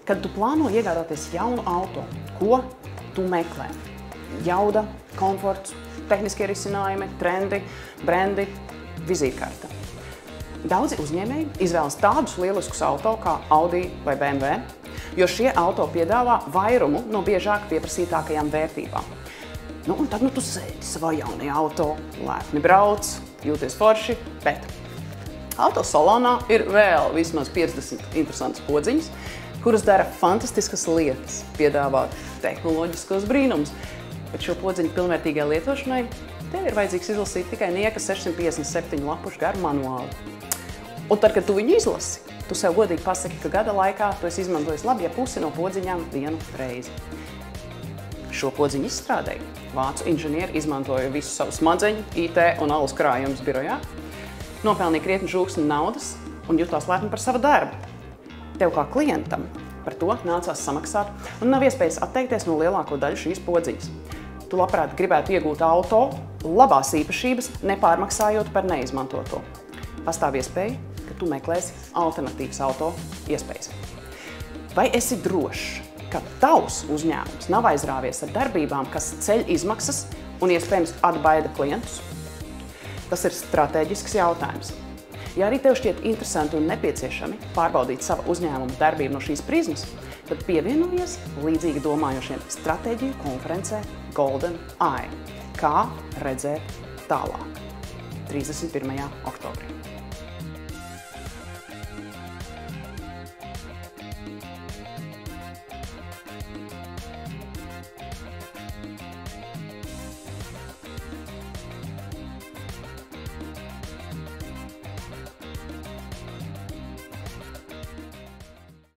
Kad tu plāno iegādāties jaunu auto, ko tu meklē? Jauda, komforts, tehniskie risinājumi, trendi, brendi, vizītkarte. Daudzi uzņēmēji izvēlas tādus lieliskus auto kā Audi vai BMW, jo šie auto piedāvā vairumu no biežāk pieprasītākajām vērtībām. Un tad tu sēdi savā jaunajā auto, lēpni brauc, jūties forši, bet autosalonā ir vēl vismaz 50 interesantas podziņas, kuras dara fantastiskas lietas, piedāvā tehnoloģiskos brīnumus. Bet šo podziņu pilnvērtīgai lietošanai tev ir vajadzīgs izlasīt tikai nieka 657 lapušu garu manuālu. Un tad, kad tu viņu izlasi, tu sev godīgi pasaki, ka gada laikā tu esi izmantojis labi, ja pusi no podziņām vienu reizi. Šo podziņu izstrādēja vācu inženieri, izmantoja visu savu smadzeņu, IT un alus krājumus birojā, nopelnīja krietni žūksni naudas un jutās lepni par savu darbu. Tev kā klientam par to nācās samaksāt un nav iespējas atteikties no lielāko daļu šīs podziņas. Tu labprāt gribētu iegūt auto, labās īpašības, nepārmaksājot par neizmantoto. Pastāv iespēja, ka tu meklēsi alternatīvas auto iespējas. Vai esi drošs, ka tavs uzņēmums nav aizrāvies ar darbībām, kas ceļ izmaksas un iespējams atbaida klientus? Tas ir stratēģisks jautājums. Ja arī tev šķiet interesanti un nepieciešami pārbaudīt savu uzņēmumu darbību no šīs prizmas, tad pievienojies līdzīgi domājošiem stratēģiju konferencē Golden Eye. Kā redzēt tālāk? 31. oktobrī.